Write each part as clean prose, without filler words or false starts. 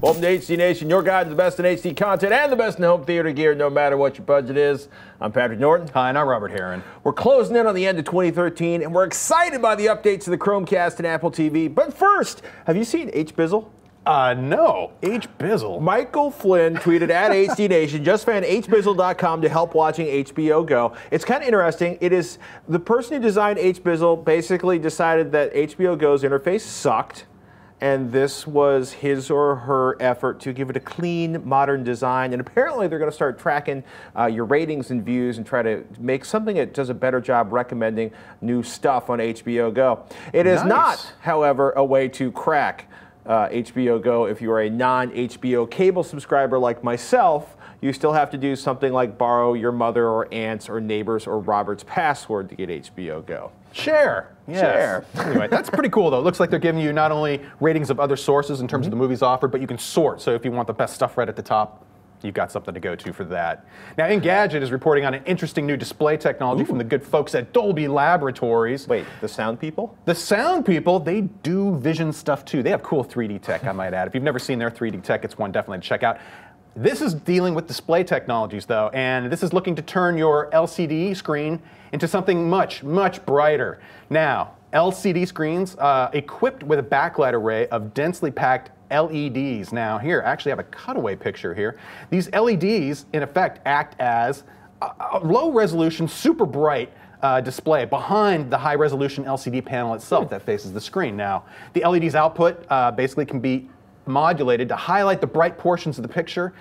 Welcome to HD Nation, your guide to the best in HD content and the best in home theater gear, no matter what your budget is. I'm Patrick Norton. Hi, and I'm Robert Heron. We're closing in on the end of 2013, and we're excited by the updates to the Chromecast and Apple TV. But first, have you seen Hbizzle? No. Hbizzle. Michael Flynn tweeted at HD Nation, just found hbizzle.com to help watching HBO Go. It's kind of interesting. It is the person who designed Hbizzle basically decided that HBO Go's interface sucked, and this was his or her effort to give it a clean, modern design. And apparently they're going to start tracking your ratings and views and try to make something that does a better job recommending new stuff on HBO Go. It is not, however, a way to crack HBO Go if you are a non-HBO cable subscriber like myself. You still have to do something like borrow your mother or aunt's or neighbor's or Robert's password to get HBO Go. Share. Yes. Share. Anyway, that's pretty cool, though. It looks like they're giving you not only ratings of other sources in terms of the movies offered, but you can sort. So if you want the best stuff right at the top, you've got something to go to for that. Now, Engadget is reporting on an interesting new display technology from the good folks at Dolby Laboratories. Wait, the sound people? The sound people, they do vision stuff, too. They have cool 3D tech, I might add. If you've never seen their 3D tech, it's one definitely to check out. This is dealing with display technologies, though, and this is looking to turn your LCD screen into something much, much brighter. Now, LCD screens equipped with a backlight array of densely packed LEDs. Now, here, I actually have a cutaway picture here. These LEDs, in effect, act as a low-resolution, super bright display behind the high-resolution LCD panel itself that faces the screen. Now, the LED's output basically can be modulated to highlight the bright portions of the picture,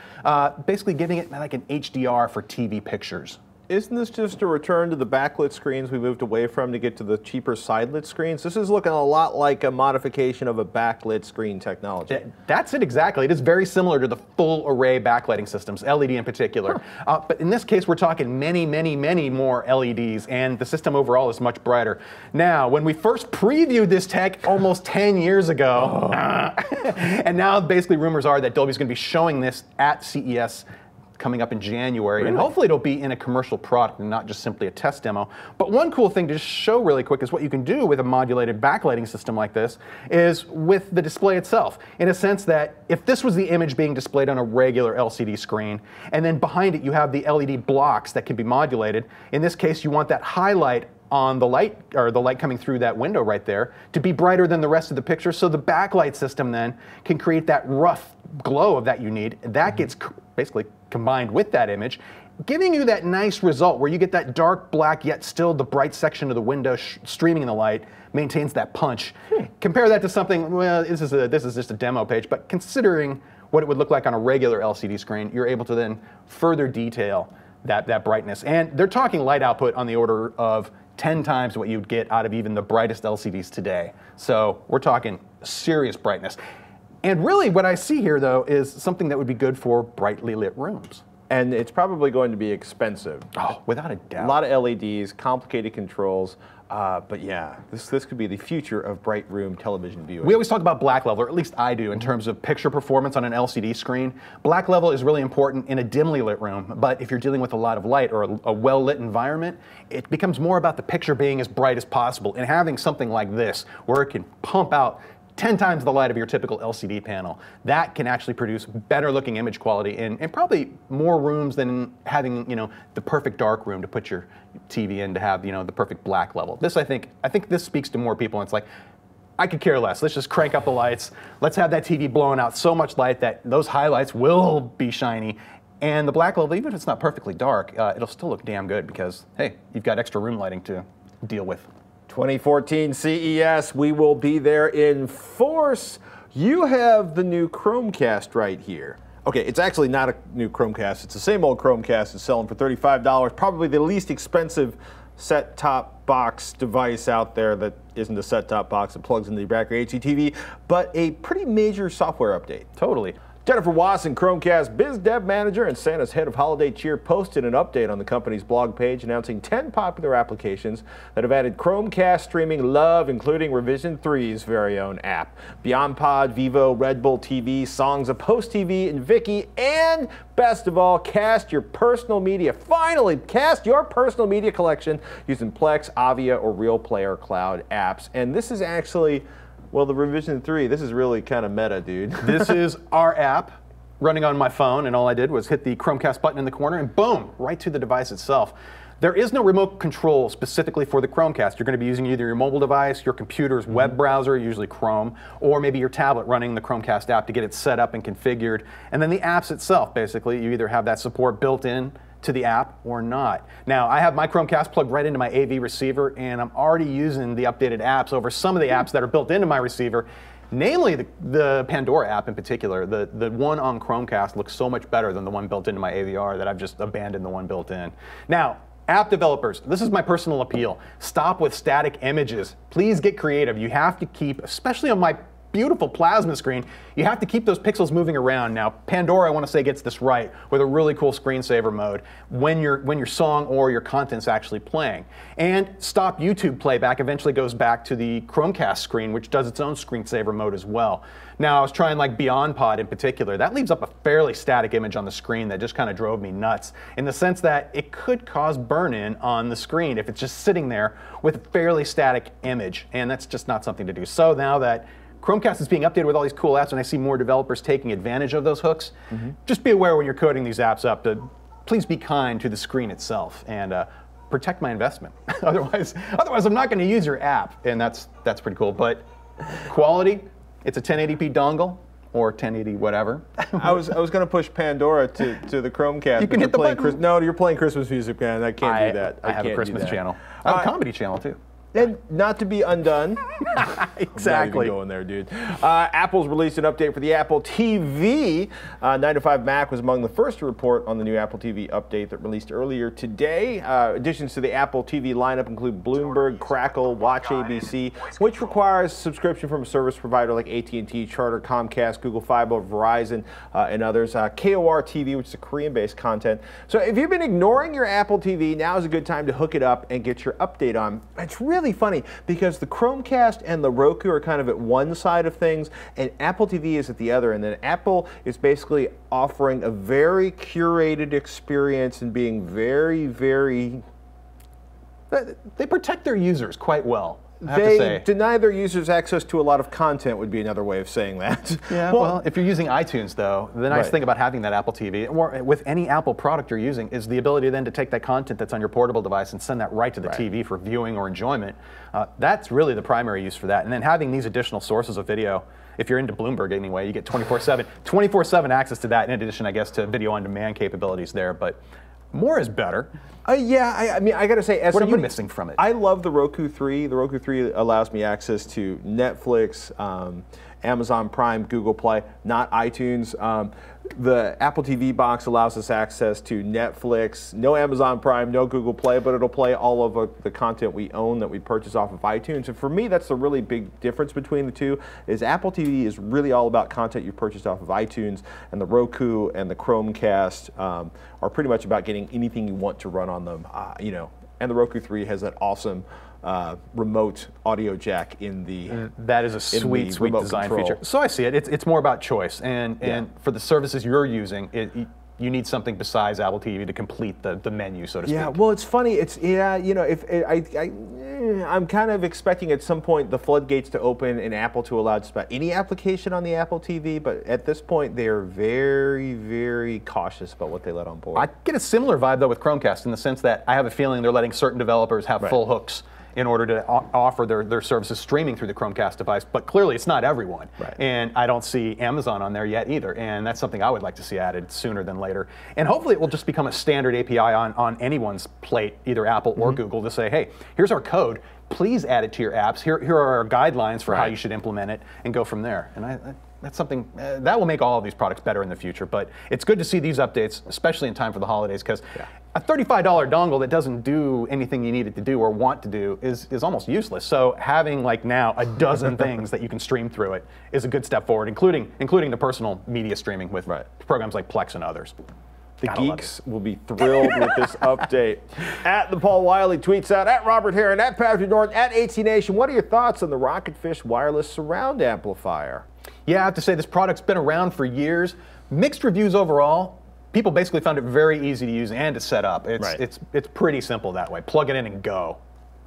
basically giving it like an HDR for TV pictures. Isn't this just a return to the backlit screens we moved away from to get to the cheaper side-lit screens? This is looking a lot like a modification of a backlit screen technology. That's it exactly. It is very similar to the full array backlighting systems, LED in particular. But in this case, we're talking many, many, many more LEDs, and the system overall is much brighter. Now, when we first previewed this tech almost 10 years ago, and now basically rumors are that Dolby's going to be showing this at CES coming up in January, and hopefully it'll be in a commercial product and not just simply a test demo. But one cool thing to just show really quick is what you can do with a modulated backlighting system like this is with the display itself, in a sense that if this was the image being displayed on a regular LCD screen, and then behind it you have the LED blocks that can be modulated, in this case you want that highlight on the light, or the light coming through that window right there, to be brighter than the rest of the picture, so the backlight system then can create that rough glow that you need. That gets basically combined with that image, giving you that nice result where you get that dark black yet still the bright section of the window streaming in the light, maintains that punch. Compare that to something, well, this is just a demo page, but considering what it would look like on a regular LCD screen, you're able to then further detail that brightness. And they're talking light output on the order of 10 times what you'd get out of even the brightest LCDs today. So we're talking serious brightness. And really what I see here, though, is something that would be good for brightly lit rooms. And it's probably going to be expensive. Oh, without a doubt. A lot of LEDs, complicated controls. But yeah, this could be the future of bright room television viewing. We always talk about black level, or at least I do, in terms of picture performance on an LCD screen. Black level is really important in a dimly lit room, but if you're dealing with a lot of light or a well-lit environment, it becomes more about the picture being as bright as possible, and having something like this, where it can pump out 10 times the light of your typical LCD panel. That can actually produce better looking image quality in probably more rooms than having, the perfect dark room to put your TV in to have, the perfect black level. This, I think this speaks to more people, and it's like, I could care less. Let's just crank up the lights. Let's have that TV blowing out so much light that those highlights will be shiny. And the black level, even if it's not perfectly dark, it'll still look damn good because, hey, you've got extra room lighting to deal with. 2014 CES, we will be there in force. You have the new Chromecast right here. Okay, it's actually not a new Chromecast. It's the same old Chromecast. It's selling for $35. Probably the least expensive set-top box device out there that isn't a set-top box that plugs into your back or HDTV, but a pretty major software update. Totally. Jennifer Wasson, Chromecast Biz Dev Manager and Santa's head of holiday cheer, posted an update on the company's blog page announcing 10 popular applications that have added Chromecast streaming love, including Revision 3's very own app. Beyond Pod, Vivo, Red Bull TV, Songs of Post TV, and Viki, and best of all, cast your personal media. Finally, cast your personal media collection using Plex, Avia, or Real Player Cloud apps. And this is actually Well, the revision 3, this is really kind of meta, dude. This is our app running on my phone, and all I did was hit the Chromecast button in the corner, and boom, right to the device itself. There is no remote control specifically for the Chromecast. You're going to be using either your mobile device, your computer's web browser, usually Chrome, or maybe your tablet running the Chromecast app to get it set up and configured. And then the apps itself, basically, you either have that support built in to the app or not. Now, I have my Chromecast plugged right into my AV receiver, and I'm already using the updated apps over some of the apps that are built into my receiver. Namely, the Pandora app in particular. The one on Chromecast looks so much better than the one built into my AVR that I've just abandoned the one built in. Now, app developers, this is my personal appeal. Stop with static images. Please get creative. You have to keep, especially on my beautiful plasma screen, you have to keep those pixels moving around. Now, Pandora, I want to say, gets this right with a really cool screensaver mode when your song or your content's actually playing. And stop YouTube playback eventually goes back to the Chromecast screen, which does its own screensaver mode as well. Now, I was trying like Beyond Pod in particular. That leaves up a fairly static image on the screen that just kind of drove me nuts in the sense that it could cause burn-in on the screen if it's just sitting there with a fairly static image, and that's just not something to do. So now that Chromecast is being updated with all these cool apps, and I see more developers taking advantage of those hooks, just be aware when you're coding these apps up to please be kind to the screen itself and protect my investment. otherwise, I'm not going to use your app, and that's pretty cool. But quality, it's a 1080p dongle or 1080 whatever. I was going to push Pandora to the Chromecast. You can hit the button. No, you're playing Christmas music, man. I can't do that. I have a Christmas channel. I have a comedy channel too. And not to be undone. Exactly. Not even going there, dude. Apple's released an update for the Apple TV. 9 to 5 Mac was among the first to report on the new Apple TV update that released earlier today. Additions to the Apple TV lineup include Bloomberg, Crackle, Watch ABC, which requires subscription from a service provider like AT&T, Charter, Comcast, Google Fiber, Verizon, and others. KOR TV, which is a Korean-based content. So if you've been ignoring your Apple TV, now is a good time to hook it up and get your update on. It's really funny because the Chromecast and the Roku are kind of at one side of things and Apple TV is at the other, and then Apple is basically offering a very curated experience and being very they protect their users quite well. They deny their users access to a lot of content would be another way of saying that. Yeah, well, if you're using iTunes, though, the nice thing about having that Apple TV, or with any Apple product you're using, is the ability then to take that content that's on your portable device and send that right to the TV for viewing or enjoyment. That's really the primary use for that. And then having these additional sources of video, if you're into Bloomberg anyway, you get 24/7 access to that, in addition, I guess, to video on demand capabilities there. But more is better. Yeah, I mean, I gotta say, what are you missing from it? I love the Roku 3. The Roku 3 allows me access to Netflix, Amazon Prime, Google Play, not iTunes. The Apple TV box allows us access to Netflix, no Amazon Prime, no Google Play, but it'll play all of the content we own that we purchase off of iTunes. And for me, that's the really big difference between the two, is Apple TV is really all about content you purchased off of iTunes, and the Roku and the Chromecast are pretty much about getting anything you want to run on them, you know. And the Roku 3 has that awesome remote audio jack in the that is a sweet design feature. So I see it. It's more about choice, and for the services you're using, you need something besides Apple TV to complete the menu, so to speak. Yeah, well, it's funny. You know, if I'm kind of expecting at some point the floodgates to open in Apple to allow just about any application on the Apple TV, but at this point they are very cautious about what they let on board. I get a similar vibe though with Chromecast in the sense that I have a feeling they're letting certain developers have full hooks in order to offer their services streaming through the Chromecast device, but clearly it's not everyone. And I don't see Amazon on there yet either, and that's something I would like to see added sooner than later. And hopefully it will just become a standard API on anyone's plate, either Apple or Google, to say, hey, here's our code, please add it to your apps, here are our guidelines for how you should implement it, and go from there. And that's something that will make all of these products better in the future, but it's good to see these updates, especially in time for the holidays, because a $35 dongle that doesn't do anything you need it to do or want to do is almost useless. So having like now a dozen things that you can stream through it is a good step forward, including the personal media streaming with programs like Plex and others. The geeks will be thrilled with this update. At the Paul Wiley tweets out, at Robert Heron, at Patrick Norton, at HT Nation. What are your thoughts on the RocketFish wireless surround amplifier? Yeah, I have to say this product's been around for years. Mixed reviews overall. People basically found it very easy to use and to set up. It's pretty simple that way. Plug it in and go.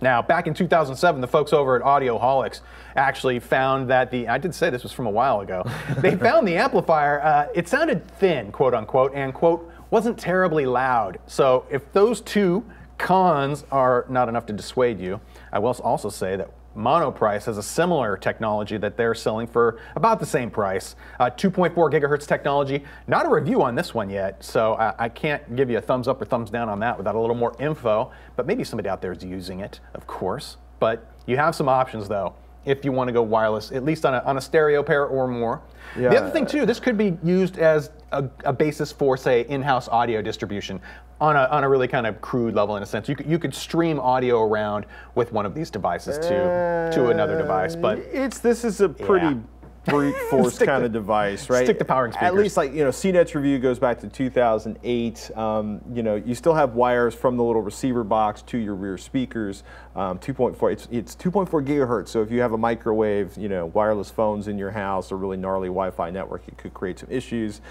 Now, back in 2007, the folks over at Audioholics actually found that I did say this was from a while ago, they found the amplifier, it sounded thin, quote unquote, and quote, wasn't terribly loud. So if those two cons are not enough to dissuade you, I will also say that Monoprice has a similar technology that they're selling for about the same price. 2.4 gigahertz technology. Not a review on this one yet, so I can't give you a thumbs up or thumbs down on that without a little more info, but maybe somebody out there is using it, of course. But you have some options though, if you want to go wireless, at least on a stereo pair or more. Yeah. The other thing too, this could be used as a basis for, say, in-house audio distribution on a really kind of crude level in a sense. You could stream audio around with one of these devices to another device, but this is a pretty brute force kind of device, right? Stick to powering speakers. At least, like, CNET's review goes back to 2008. You still have wires from the little receiver box to your rear speakers. 2.4. It's 2.4 gigahertz. So if you have a microwave, wireless phones in your house, or really gnarly Wi-Fi network, it could create some issues.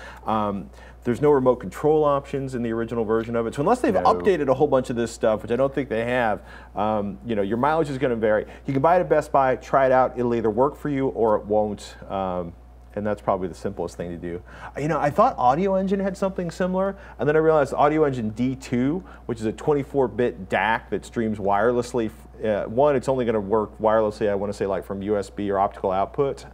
There's no remote control options in the original version of it. So unless they've updated a whole bunch of this stuff, which I don't think they have, your mileage is going to vary. You can buy it at Best Buy, try it out. It'll either work for you or it won't. And that's probably the simplest thing to do. I thought Audio Engine had something similar, and then I realized Audio Engine D2, which is a 24-bit DAC that streams wirelessly. One, it's only going to work wirelessly, I want to say, like from USB or optical output,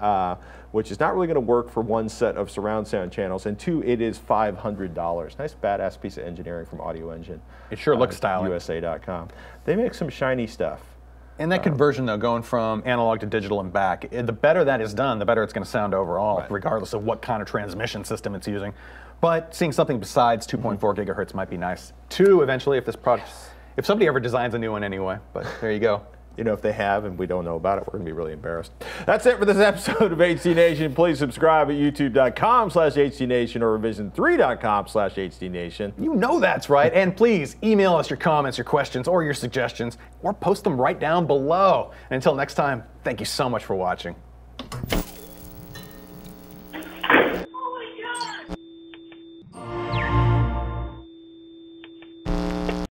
which is not really going to work for one set of surround sound channels. And two, it is $500. Nice badass piece of engineering from Audio Engine. It sure looks stylish. USA.com. They make some shiny stuff. And that conversion, though, going from analog to digital and back, the better that is done, the better it's going to sound overall, regardless of what kind of transmission system it's using. But seeing something besides 2.4 gigahertz might be nice, too, eventually, if this product, if somebody ever designs a new one anyway. But there you go. If they have and we don't know about it, we're going to be really embarrassed. That's it for this episode of HD Nation. Please subscribe at youtube.com/HDNation or revision3.com/HDNation. You know that's right. And please email us your comments, your questions, or your suggestions, or post them right down below. And until next time, thank you so much for watching.